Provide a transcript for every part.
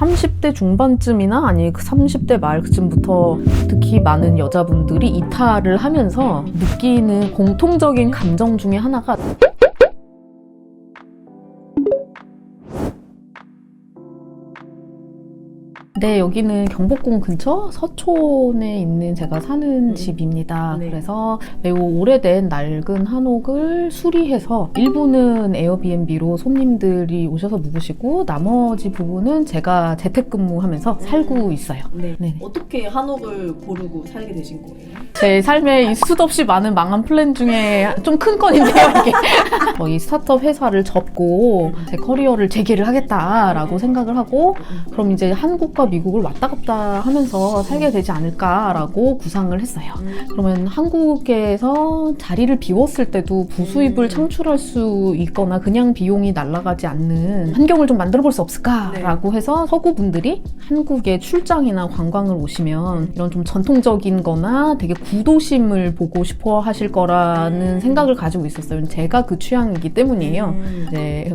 30대 중반쯤이나 아니 30대 말쯤부터 특히 많은 여자분들이 이탈을 하면서 느끼는 공통적인 감정 중에 하나가 네, 여기는 경복궁 근처 서촌에 있는 제가 사는 집입니다. 네. 그래서 매우 오래된 낡은 한옥을 수리해서 일부는 에어비앤비로 손님들이 오셔서 묵으시고 나머지 부분은 제가 재택근무하면서 살고 있어요. 네. 네. 어떻게 한옥을 고르고 살게 되신 거예요? 제 삶에 이 수없이 많은 망한 플랜 중에 좀 큰 건인데요, 이게. 이 스타트업 회사를 접고 제 커리어를 재개를 하겠다라고 생각을 하고 그럼 이제 한국과 미국을 왔다 갔다 하면서 살게 되지 않을까라고 구상을 했어요. 그러면 한국에서 자리를 비웠을 때도 부수입을 창출할 수 있거나 그냥 비용이 날아가지 않는 환경을 좀 만들어 볼 수 없을까라고 해서 서구 분들이 한국에 출장이나 관광을 오시면 이런 좀 전통적인 거나 되게 구도심을 보고 싶어 하실 거라는 생각을 가지고 있었어요. 제가 그 취향이기 때문이에요. 이제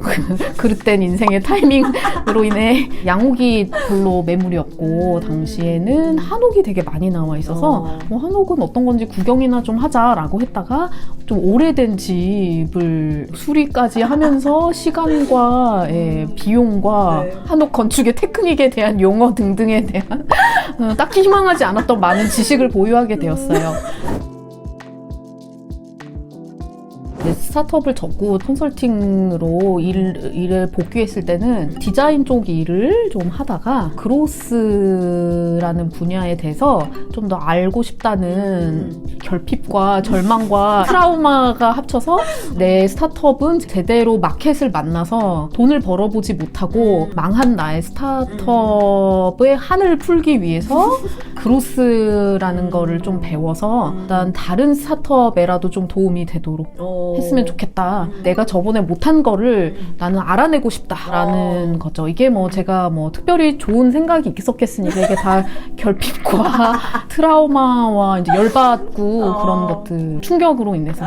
그릇된 인생의 타이밍으로 인해 양옥이 별로 매물이 없고 당시에는 한옥이 되게 많이 나와 있어서 한옥은 어떤 건지 구경이나 좀 하자라고 했다가 좀 오래된 집을 수리까지 하면서 시간과 비용과 네. 한옥 건축의 테크닉에 대한 용어 등등에 대한 딱히 희망하지 않았던 많은 지식을 보유하게 되었어요. 스타트업을 접고 컨설팅으로 일에 복귀했을 때는 디자인 쪽 일을 좀 하다가 그로스라는 분야에 대해서 좀 더 알고 싶다는 결핍과 절망과 트라우마가 합쳐서 내 스타트업은 제대로 마켓을 만나서 돈을 벌어보지 못하고 망한 나의 스타트업의 한을 풀기 위해서 그로스라는 거를 좀 배워서 일단 다른 스타트업에라도 좀 도움이 되도록 했으면 좋겠다. 내가 저번에 못한 거를 나는 알아내고 싶다라는 거죠. 이게 뭐 제가 뭐 특별히 좋은 생각이 있었겠습니까? 이게 다 결핍과 트라우마와 이제 열받고 그런 것들 충격으로 인해서.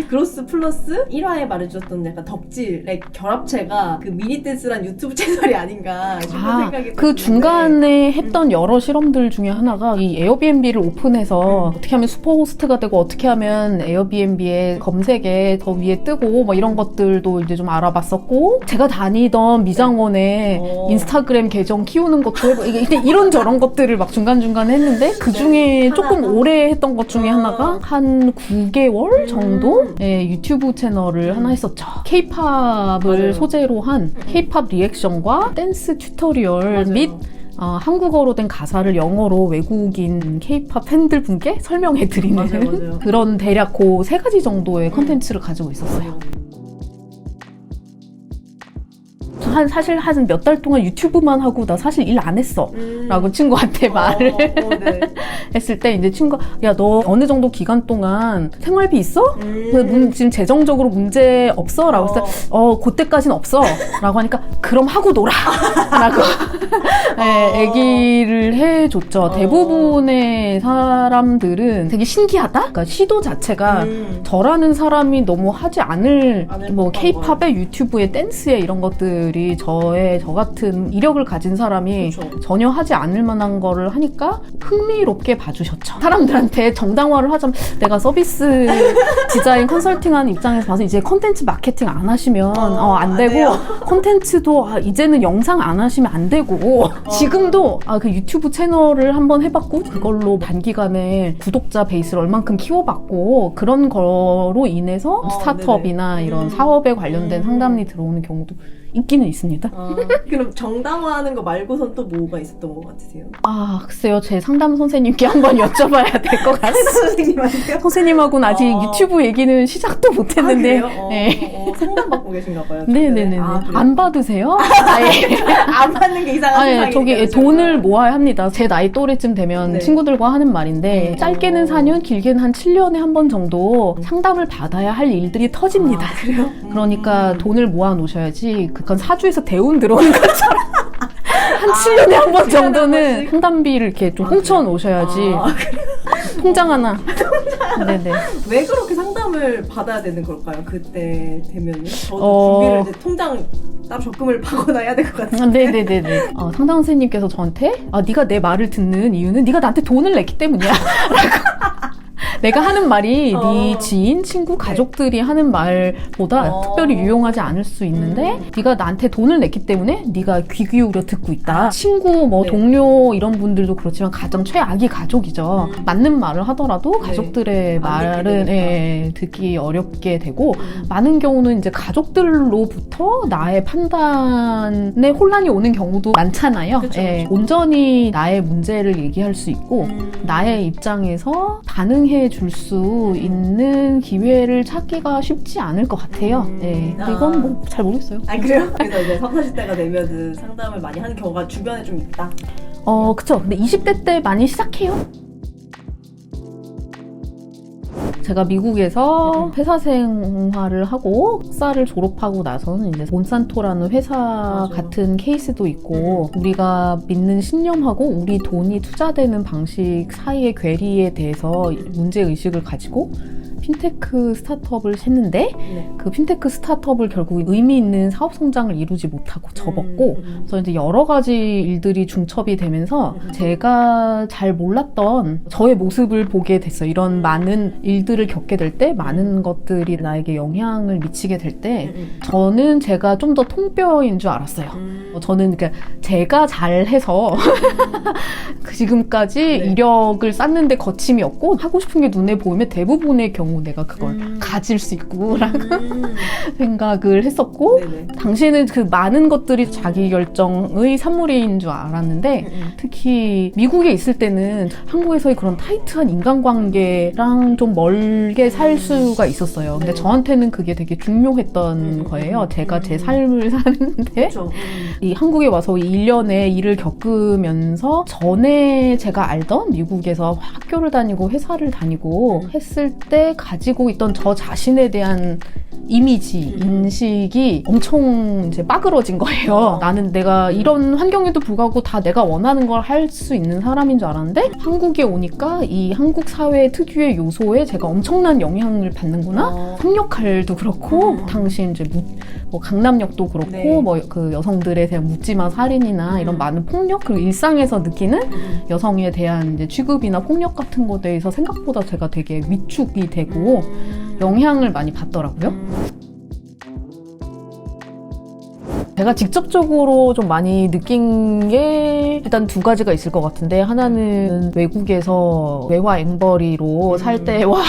그로스 플러스 1화에 말해주셨던 약간 덕질의 결합체가 그 미니댄스란 유튜브 채널이 아닌가 싶은 생각이 그 드는데. 중간에 했던 여러 실험들 중에 하나가 이 에어비앤비를 오픈해서 어떻게 하면 슈퍼호스트가 되고 어떻게 하면 에어비앤비의 검색에 더 위에 뜨고 뭐 이런 것들도 이제 좀 알아봤었고 제가 다니던 미장원에 인스타그램 계정 키우는 것도 해보고 이게 이런저런 것들을 막 중간중간 했는데 그 중에 조금 오래 했던 것 중에 하나가 한 9개월 정도 유튜브 채널을 하나 했었죠. K-팝을 소재로 한 K-팝 리액션과 댄스 튜토리얼 및 한국어로 된 가사를 영어로 외국인 K-팝 팬들 분께 설명해 드리는 맞아요. 그런 대략 그 3가지 정도의 컨텐츠를 가지고 있었어요. 사실 한 몇 달 동안 유튜브만 하고 나 사실 일 안 했어 라고 친구한테 말을 네. 했을 때 이제 친구가 야 너 어느 정도 기간 동안 생활비 있어? 지금 재정적으로 문제 없어? 라고 했을 때 그때까지는 없어 라고 하니까 그럼 하고 놀아 라고 얘기를 해줬죠. 대부분의 사람들은 되게 신기하다? 그러니까 시도 자체가 저라는 사람이 너무 하지 않을 뭐 K-팝에 유튜브에 댄스에 이런 것들이 저 같은 이력을 가진 사람이 그쵸. 전혀 하지 않을 만한 거를 하니까 흥미롭게 봐주셨죠. 사람들한테 정당화를 하자면 내가 서비스 디자인 컨설팅하는 입장에서 봐서 이제 컨텐츠 마케팅 안 하시면 안 되고 컨텐츠도 이제는 영상 안 하시면 안 되고 지금도 그 유튜브 채널을 한번 해봤고 그걸로 단기간에 구독자 베이스를 얼만큼 키워봤고 그런 거로 인해서 스타트업이나 이런 사업에 관련된 상담이 들어오는 경우도 있기는 있습니다. 그럼 정당화하는 거 말고선 또 뭐가 있었던 것 같으세요? 글쎄요. 제 상담 선생님께 한번 여쭤봐야 될 것 같습니다. 선생님한테요? 선생님하고는 아직 유튜브 얘기는 시작도 못했는데. 그래요? 네. 상담 받고 계신가 봐요. 네네네. 안 받으세요? 안 받는 게 이상한 세상이니까. 저기 돈을 모아야 합니다. 제 나이 또래쯤 되면 친구들과 하는 말인데 짧게는 4년, 길게는 한 7년에 한 번 정도 상담을 받아야 할 일들이 터집니다. 그래요? 그러니까 돈을 모아 놓으셔야지 그건 사주에서 대운 들어오는 것처럼 한 7년에 한 번 정도는 상담비를 이렇게 좀 훔쳐 놓으셔야지. 통장 하나. 네네. 왜 그렇게 상담을 받아야 되는 걸까요? 그때 되면은 저도 준비를 이제 통장 따로 적금을 파거나 해야 될 것 같아요. 네네네네. 상담 선생님께서 저한테 네가 내 말을 듣는 이유는 네가 나한테 돈을 냈기 때문이야. 내가 하는 말이 네 지인, 친구, 가족들이 하는 말보다 특별히 유용하지 않을 수 있는데 네가 나한테 돈을 냈기 때문에 네가 귀 기울여 듣고 있다. 친구, 뭐 네. 동료 이런 분들도 그렇지만 가장 최악이 가족이죠. 맞는 말을 하더라도 가족들의 말은 듣기 어렵게 되고 많은 경우는 이제 가족들로부터 나의 판단에 혼란이 오는 경우도 많잖아요. 그쵸, 예, 그쵸. 온전히 나의 문제를 얘기할 수 있고 나의 입장에서 반응해 줄 수 있는 기회를 찾기가 쉽지 않을 것 같아요. 네. 이건 뭐 잘 모르겠어요. 아 그래요? 그래서 이제 30, 40대가 되면은 상담을 많이 하는 경우가 주변에 좀 있다. 그쵸. 근데 20대 때 많이 시작해요. 제가 미국에서 회사 생활을 하고 석사를 졸업하고 나서는 이제 몬산토라는 회사 맞아요. 같은 케이스도 있고 우리가 믿는 신념하고 우리 돈이 투자되는 방식 사이의 괴리에 대해서 문제의식을 가지고 핀테크 스타트업을 했는데 네. 그 핀테크 스타트업을 결국 의미 있는 사업 성장을 이루지 못하고 접었고 그래서 이제 여러 가지 일들이 중첩이 되면서 제가 잘 몰랐던 저의 모습을 보게 됐어요. 이런 많은 일들을 겪게 될 때 많은 것들이 나에게 영향을 미치게 될 때 저는 제가 좀 더 통뼈인 줄 알았어요. 저는 그러니까 제가 잘해서 지금까지 네. 이력을 쌓는데 거침이 없고 하고 싶은 게 눈에 보이면 대부분의 경우 내가 그걸 가질 수 있고 라고 생각을 했었고 네네. 당시에는 그 많은 것들이 자기결정의 산물인 줄 알았는데 특히 미국에 있을 때는 한국에서의 그런 타이트한 인간관계랑 좀 멀게 살 수가 있었어요. 근데 네. 저한테는 그게 되게 중요했던 거예요. 제가 제 삶을 사는데 그렇죠. 이 한국에 와서 이 1년의 일을 겪으면서 전에 제가 알던 미국에서 학교를 다니고 회사를 다니고 했을 때 가지고 있던 저 자신에 대한 이미지, 인식이 엄청 이제 빠그러진 거예요. 나는 내가 이런 환경에도 불구하고 다 내가 원하는 걸 할 수 있는 사람인 줄 알았는데 한국에 오니까 이 한국 사회 특유의 요소에 제가 엄청난 영향을 받는구나. 성역할도 그렇고 당시 이제 뭐 강남역도 그렇고 네. 뭐 그 여성들에 대한 묻지마 살인이나 이런 많은 폭력 그리고 일상에서 느끼는 여성에 대한 이제 취급이나 폭력 같은 것에 대해서 생각보다 제가 되게 위축이 되고 영향을 많이 받더라고요. 제가 직접적으로 좀 많이 느낀 게 일단 두 가지가 있을 것 같은데 하나는 외국에서 외화 앵벌이로 살 때와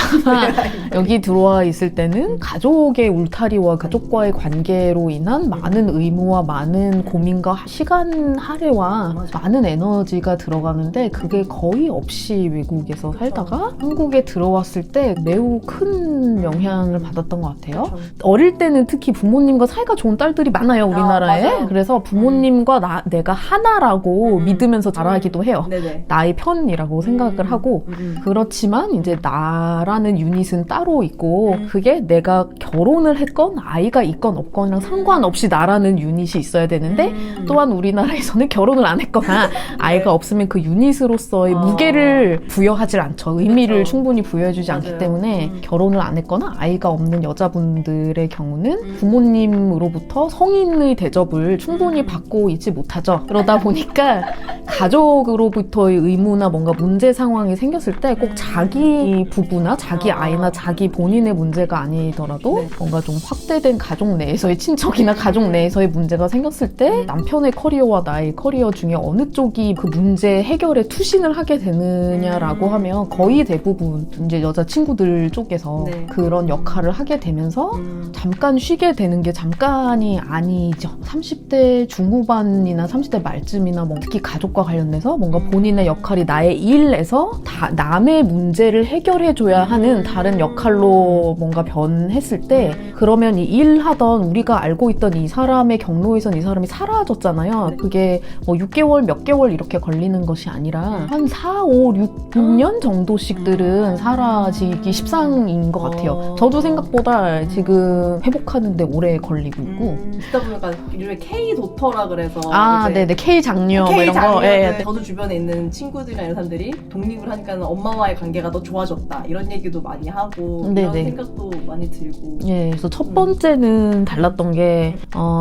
여기 들어와 있을 때는 가족의 울타리와 가족과의 관계로 인한 많은 의무와 많은 고민과 시간 할애와 많은 에너지가 들어가는데 그게 거의 없이 외국에서 살다가 한국에 들어왔을 때 매우 큰 영향을 받았던 것 같아요. 어릴 때는 특히 부모님과 사이가 좋은 딸들이 많아요, 우리나라에. 맞아요. 그래서 부모님과 내가 하나라고 믿으면서 자라기도 해요. 네네. 나의 편이라고 생각을 하고 그렇지만 이제 나라는 유닛은 따로 있고 그게 내가 결혼을 했건 아이가 있건 없건이랑 상관없이 나라는 유닛이 있어야 되는데 또한 우리나라에서는 결혼을 안 했거나 아이가 없으면 그 유닛으로서의 무게를 부여하지 않죠. 의미를 그렇죠. 충분히 부여해주지 맞아요. 않기 때문에 결혼을 안 했거나 아이가 없는 여자분들의 경우는 부모님으로부터 성인의 대접을 충분히 받고 있지 못하죠. 그러다 보니까 가족으로부터의 의무나 뭔가 문제 상황이 생겼을 때 꼭 자기 부부나 자기 아이나 자기 본인의 문제가 아니더라도 네. 뭔가 좀 확대된 가족 내에서의 친척이나 가족 내에서의 문제가 생겼을 때 남편의 커리어와 나의 커리어 중에 어느 쪽이 그 문제 해결에 투신을 하게 되느냐라고 하면 거의 대부분 이제 여자친구들 쪽에서 네. 그런 역할을 하게 되면서 잠깐 쉬게 되는 게 잠깐이 아니죠. 30대 중후반이나 30대 말쯤이나 뭐 특히 가족과 관련돼서 뭔가 본인의 역할이 나의 일에서 남의 문제를 해결해줘야 하는 다른 역할로 뭔가 변했을 때 그러면 이 일하던 우리가 알고 있던 이 사람의 경로에선 이 사람이 사라졌잖아요. 그게 뭐 6개월 몇 개월 이렇게 걸리는 것이 아니라 한 4, 5, 6년 정도씩들은 사라지기 십상인 것 같아요. 저도 생각보다 지금 회복하는데 오래 걸리고 있고 듣다 보니까 요즘에 K 도터라 그래서 아, 이제 네네. K 장녀 뭐 이런 거. 장녀 예, 해야 돼. 저도 주변에 있는 친구들이나 이런 사람들이 독립을 하니까 엄마와의 관계가 더 좋아졌다 이런 얘기도 많이 하고 이런 네네. 생각도 많이 들고. 예, 그래서 첫 번째는 달랐던 게,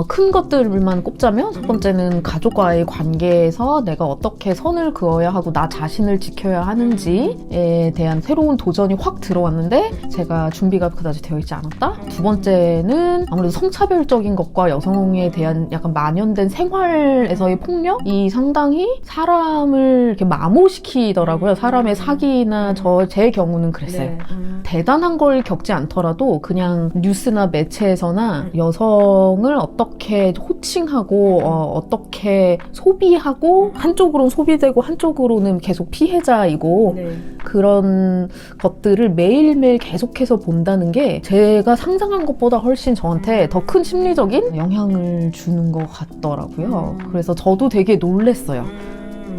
큰 것들만 꼽자면, 첫 번째는 가족과의 관계에서 내가 어떻게 선을 그어야 하고 나 자신을 지켜야 하는지에 대한 새로운 도전이 확 들어왔는데, 제가 준비가 그다지 되어 있지 않았다? 두 번째는 아무래도 성차별적인 것과 여성에 대한 약간 만연된 생활에서의 폭력이 상당히 사람을 이렇게 마모시키더라고요. 사람의 사기나 제 경우는 그랬어요. 네. 대단한 걸 겪지 않더라도 그냥 뉴스나 매체에서나 여성을 어떻게 호칭하고 어떻게 소비하고 한쪽으로는 소비되고 한쪽으로는 계속 피해자이고 네. 그런 것들을 매일매일 계속해서 본다는 게 제가 상상한 것보다 훨씬 저한테 더 큰 심리적인 영향을 주는 것 같더라고요. 그래서 저도 되게 놀랬어요.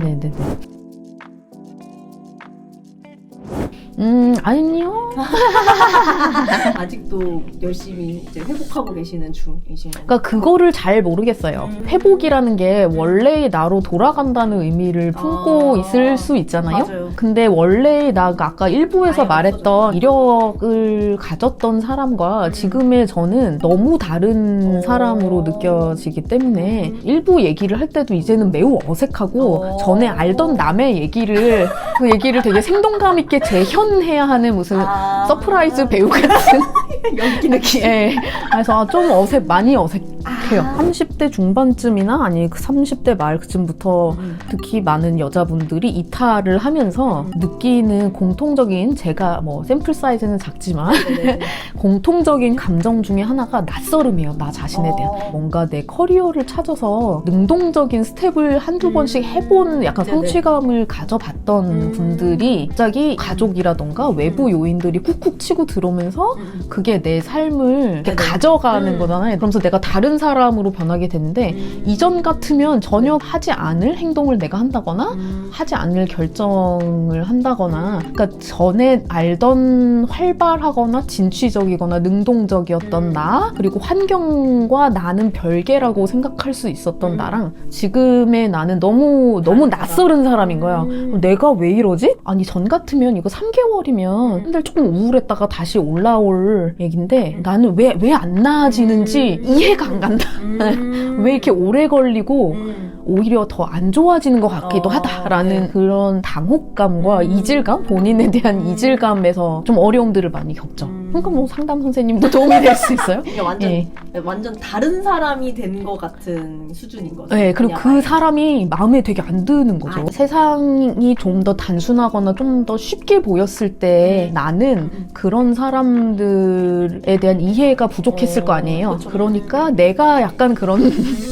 네네네. 아니요. 아직도 열심히 이제 회복하고 계시는 중이신 건가요? 그러니까 그거를 잘 모르겠어요. 회복이라는 게 원래의 나로 돌아간다는 의미를 품고 있을 수 있잖아요. 맞아요. 근데 원래의 나가 아까 일부에서 아예 말했던 이력을 가졌던 사람과 지금의 저는 너무 다른 사람으로 느껴지기 때문에 일부 얘기를 할 때도 이제는 매우 어색하고 전에 알던 남의 얘기를 그 얘기를 되게 생동감 있게 재현해야 하는 무슨 서프라이즈 배우 같은 연기 느낌. 예. 그래서 좀 많이 어색해요. 30대 중반쯤이나 아니 30대 말쯤부터 특히 많은 여자분들이 이탈을 하면서 느끼는 공통적인 제가 뭐 샘플 사이즈는 작지만 공통적인 감정 중에 하나가 낯설음이에요. 나 자신에 대한. 뭔가 내 커리어를 찾아서 능동적인 스텝을 한두 번씩 해본 약간 성취감을 가져봤던 분들이 갑자기 가족이라던가 외부 요인들이 쿡쿡 치고 들어오면서 그게 내 삶을 이렇게 가져가는 거잖아요. 그러면서 내가 다른 사람으로 변하게 되는데 이전 같으면 전혀 하지 않을 행동을 내가 한다거나 하지 않을 결정을 한다거나 그러니까 전에 알던 활발하거나 진취적이거나 능동적이었던 나 그리고 환경과 나는 별개라고 생각할 수 있었던 나랑 지금의 나는 너무 낯설은 사람인 거야. 내가 왜 이러지? 아니 전 같으면 이거 3개월이면 한달 조금 우울했다가 다시 올라올 얘긴데 나는 왜 안 나아지는지 이해가 안 간다. 왜 이렇게 오래 걸리고 오히려 더 안 좋아지는 것 같기도 하다라는 그런 당혹감과 이질감, 본인에 대한 이질감에서 좀 어려움들을 많이 겪죠. 그러니까 뭐 상담 선생님도 도움이 될 수 있어요. 그러니까 완전 다른 사람이 된 것 같은 수준인 거죠. 네, 그리고 그 사람이 마음에 되게 안 드는 거죠. 세상이 좀 더 단순하거나 좀 더 쉽게 보였을 때 나는 그런 사람들에 대한 이해가 부족했을 거 아니에요. 그쵸. 그러니까 내가 약간 그런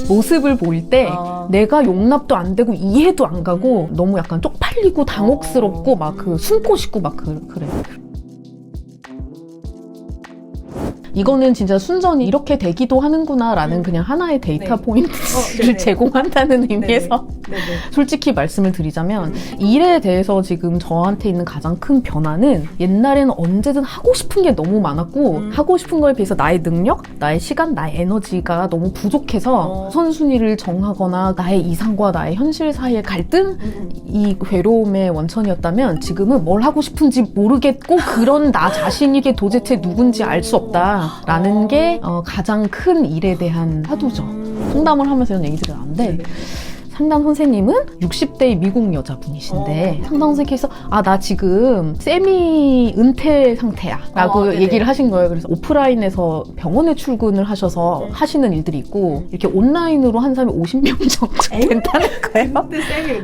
모습을 보일 때 내가 용납도 안 되고 이해도 안 가고 너무 약간 쪽팔리고 당혹스럽고 막 숨고 싶고 막 그래요. 이거는 진짜 순전히 이렇게 되기도 하는구나라는 그냥 하나의 데이터 포인트를 제공한다는 의미에서 솔직히 말씀을 드리자면 일에 대해서 지금 저한테 있는 가장 큰 변화는 옛날에는 언제든 하고 싶은 게 너무 많았고 하고 싶은 거에 비해서 나의 능력, 나의 시간, 나의 에너지가 너무 부족해서 선순위를 정하거나 나의 이상과 나의 현실 사이의 갈등? 이 괴로움의 원천이었다면 지금은 뭘 하고 싶은지 모르겠고 그런 나 자신이 이게 도대체 누군지 알 수 없다 라는 게 가장 큰 일에 대한 화두죠. 상담을 하면서 이런 얘기들이 나는데 상담 선생님은 60대의 미국 여자분이신데 상담 선생님께서 나 지금 세미 은퇴 상태야 라고 얘기를 하신 거예요. 그래서 오프라인에서 병원에 출근을 하셔서 하시는 일들이 있고 이렇게 온라인으로 한 사람이 50명 정도 된다는 거예요.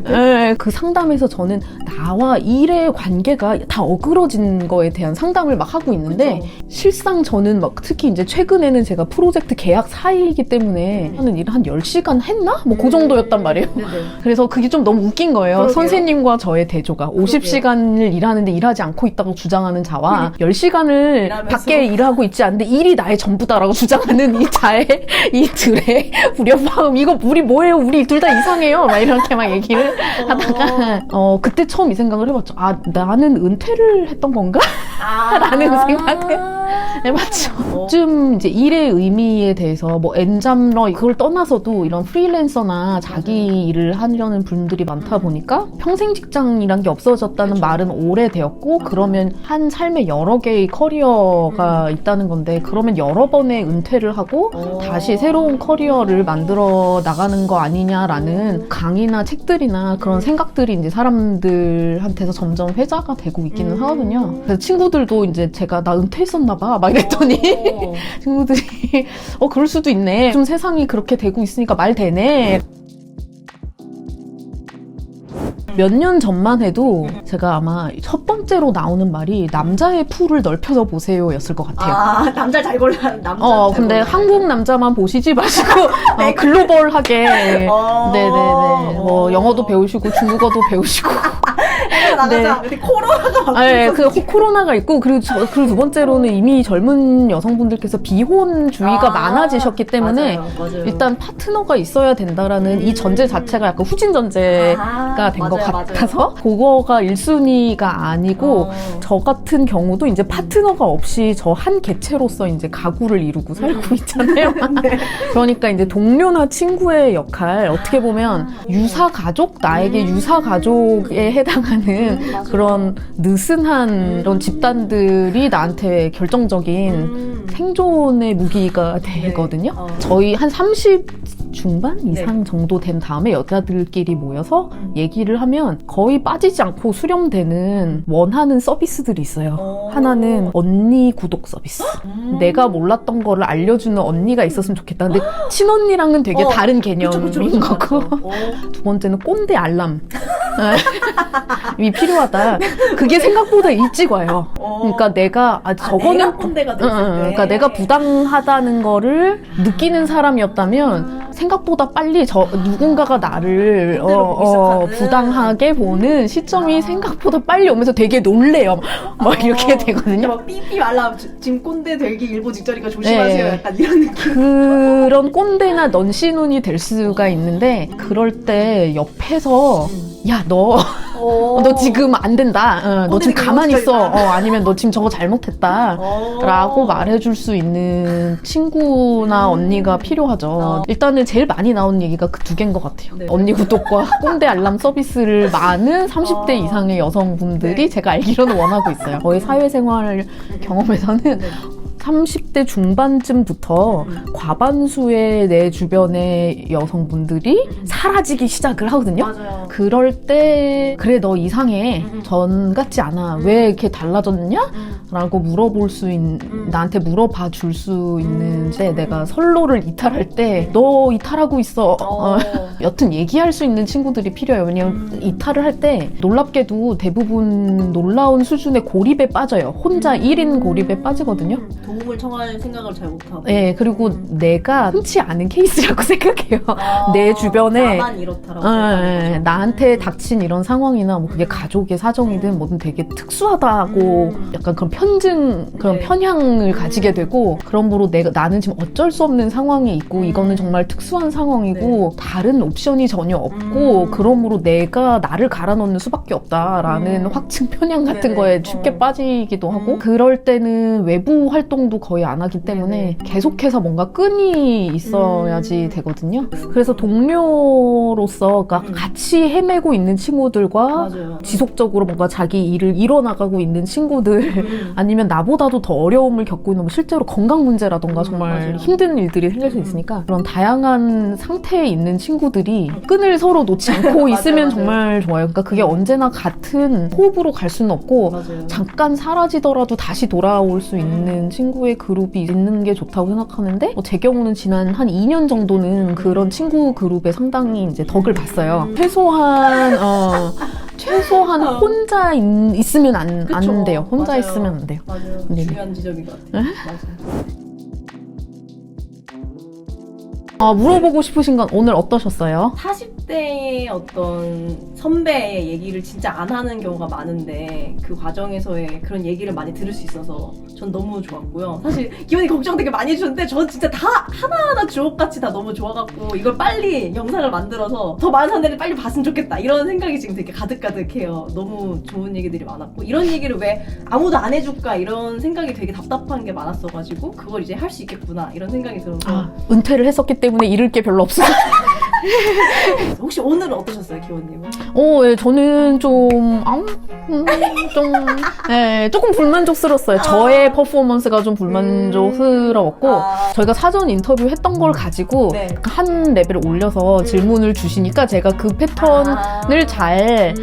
네, 그 상담에서 저는 나와 일의 관계가 다 어그러진 거에 대한 상담을 막 하고 있는데 실상 저는 막 특히 이제 최근에는 제가 프로젝트 계약 사이이기 때문에 하는 일을 한 10시간 했나? 뭐 그 정도였단 말이에요. 그래서 그게 좀 너무 웃긴 거예요. 그러게요. 선생님과 저의 대조가 50시간을 일하는데 일하지 않고 있다고 주장하는 자와 10시간을 밖에 일하고 있지 않는데 일이 나의 전부다라고 주장하는 이 자의 이 둘의 불협화음 이거 우리 뭐예요? 우리 둘 다 이상해요. 막 이렇게 막 얘기를 하다가 그때 처음 이 생각을 해봤죠. 나는 은퇴를 했던 건가? 라는 생각을 맞죠. 좀 이제 일의 의미에 대해서 뭐 엔잡러 그걸 떠나서도 이런 프리랜서나 자기 일을 하려는 분들이 많다 보니까 평생 직장이란 게 없어졌다는 그쵸. 말은 오래되었고 그러면 한 삶에 여러 개의 커리어가 있다는 건데 그러면 여러 번의 은퇴를 하고 다시 새로운 커리어를 만들어 나가는 거 아니냐라는 강의나 책들이나 그런 생각들이 이제 사람들한테서 점점 회자가 되고 있기는 하거든요. 그래서 친구들도 이제 제가 나 은퇴했었나 봐 막 이랬더니 친구들이 그럴 수도 있네. 좀 세상이 그렇게 되고 있으니까 말 되네. 몇 년 전만 해도 제가 아마 첫 번째로 나오는 말이 남자의 풀을 넓혀서 보세요 였을 것 같아요. 아, 남자 잘 골라. 남자 근데 한국 남자만 보시지 마시고 글로벌하게 네네네 뭐 영어도 배우시고 중국어도 배우시고 나가자. 근데 코로나가 막 네, 코로나가 있고 그리고 두 번째로는 이미 젊은 여성분들께서 비혼주의가 많아지셨기 때문에 맞아요. 일단 파트너가 있어야 된다라는 이 전제 자체가 약간 후진 전제가 된 것 같아서 그거가 1순위가 아니고 저 같은 경우도 이제 파트너가 없이 저 한 개체로서 이제 가구를 이루고 살고 있잖아요. 그러니까 이제 동료나 친구의 역할 어떻게 보면 유사 가족 나에게 유사 가족에 해당하는 그런 느슨한 이런 집단들이 나한테 결정적인 생존의 무기가 되거든요. 저희 한 30 중반 이상 정도 된 다음에 여자들끼리 모여서 얘기를 하면 거의 빠지지 않고 수렴되는 원하는 서비스들이 있어요. 하나는 언니 구독 서비스. 내가 몰랐던 거를 알려주는 언니가 있었으면 좋겠다. 근데 친언니랑은 되게 다른 개념인 거고. 두 번째는 꼰대 알람. 이 필요하다. 그게 생각보다 일찍 와요. 그러니까 내가 저거는 내가 꼰대가 됐을 때. 그러니까 내가 부당하다는 거를 느끼는 사람이었다면 생각보다 빨리 누군가가 나를 부당하게 보는 시점이 생각보다 빨리 오면서 되게 놀래요. 막 이렇게 되거든요. 막 삐삐 말라 지금 꼰대 되기 일보 직전이니까 조심하세요. 네. 약간 이런 느낌. 그런 꼰대나 넌시눈이 될 수가 있는데 그럴 때 옆에서 야 너 지금 안 된다. 너 지금 가만히 있어. 아니면 너 지금 저거 잘못했다. 라고 말해줄 수 있는 친구나 언니가 필요하죠. 일단은 제일 많이 나오는 얘기가 그 두 개인 것 같아요. 네. 언니 구독과 꼰대 알람 서비스를 많은 30대 이상의 여성분들이 제가 알기로는 원하고 있어요. 저희 사회생활 경험에서는 30대 중반쯤부터 과반수의 내 주변의 여성분들이 사라지기 시작을 하거든요. 맞아요. 그럴 때 그래 너 이상해. 전 같지 않아. 왜 이렇게 달라졌냐? 라고 나한테 물어봐 줄 수 있는데 내가 선로를 이탈할 때 너 이탈하고 있어. 여튼 얘기할 수 있는 친구들이 필요해요. 왜냐면 이탈을 할 때 놀랍게도 대부분 놀라운 수준의 고립에 빠져요. 혼자 1인 고립에 빠지거든요. 도움을 청할 생각을 잘 못하고. 네, 그리고 내가 흔치 않은 케이스라고 생각해요. 내 주변에 나만 이렇다라고. 나한테 닥친 이런 상황이나 뭐 그게 가족의 사정이든 뭐든 되게 특수하다고 약간 그런 그런 편향을 가지게 되고 그러므로 나는 지금 어쩔 수 없는 상황에 있고 이거는 정말 특수한 상황이고 다른 옵션이 전혀 없고 그러므로 내가 나를 갈아 넣는 수밖에 없다라는 확증 편향 같은 거에 쉽게 빠지기도 하고 그럴 때는 외부 활동도 거의 안 하기 때문에 계속해서 뭔가 끈이 있어야지 되거든요. 그래서 동료로서 그러니까 같이 헤매고 있는 친구들과 맞아요. 지속적으로 뭔가 자기 일을 이뤄나가고 있는 친구들 아니면 나보다도 더 어려움을 겪고 있는 뭐 실제로 건강 문제라던가 정말 맞아요. 힘든 일들이 생길 수 있으니까 그런 다양한 상태에 있는 친구들이 끈을 서로 놓지 않고 있으면 맞아요. 정말 좋아요. 그러니까 그게 언제나 같은 호흡으로 갈 수는 없고 맞아요. 잠깐 사라지더라도 다시 돌아올 수 있는 친구의 그룹이 있는 게 좋다고 생각하는데 제 경우는 지난 한 2년 정도는 그런 친구 그룹에 상당히 이제 덕을 봤어요. 최소한 혼자 있으면 안 돼요. 혼자 맞아요. 있으면 안 돼요. 맞아요. 네네. 중요한 지점인 것 같아요. 맞아요. 물어보고 싶으신 건 오늘 어떠셨어요? 40대의 어떤 선배의 얘기를 진짜 안 하는 경우가 많은데 그 과정에서의 그런 얘기를 많이 들을 수 있어서 전 너무 좋았고요. 사실 기원이 걱정 되게 많이 해주셨는데 전 진짜 다 하나하나 주옥같이 다 너무 좋아갖고 이걸 빨리 영상을 만들어서 더 많은 사람들이 빨리 봤으면 좋겠다 이런 생각이 지금 되게 가득가득해요. 너무 좋은 얘기들이 많았고 이런 얘기를 왜 아무도 안 해줄까 이런 생각이 되게 답답한 게 많았어가지고 그걸 이제 할 수 있겠구나 이런 생각이 들어서 은퇴를 했었기 때문에 잃을 게 별로 없어요. 혹시 오늘은 어떠셨어요, 기원님은? 예, 저는 조금 불만족스러웠어요. 저의 퍼포먼스가 좀 불만족스러웠고, 저희가 사전 인터뷰 했던 걸 가지고 네. 한 레벨을 올려서 질문을 주시니까 제가 그 패턴을 잘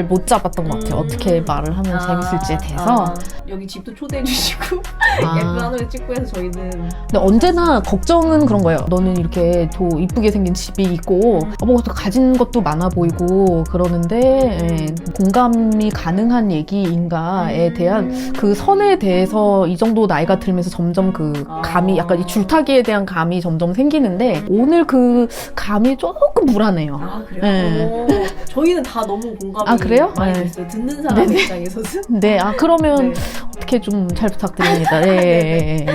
못 잡았던 것 같아요. 어떻게 말을 하면 재밌을지에 대해서. 여기 집도 초대해주시고 아. 예쁜 하늘을 찍고 해서 저희는 근데 언제나 걱정은 그런 거예요. 너는 이렇게 이쁘게 생긴 집이 있고 뭐 가진 것도 많아 보이고 그러는데 공감이 가능한 얘기인가에 대한 그 선에 대해서 이 정도 나이가 들면서 점점 그 감이 약간 이 줄타기에 대한 감이 점점 생기는데 오늘 그 감이 조금 불안해요. 아 그래요? 네. 저희는 다 너무 공감이 그래요? 많이 네. 됐어요. 듣는 사람 네네. 입장에서는. 네, 그러면 네. 어떻게 좀 잘 부탁드립니다. 예.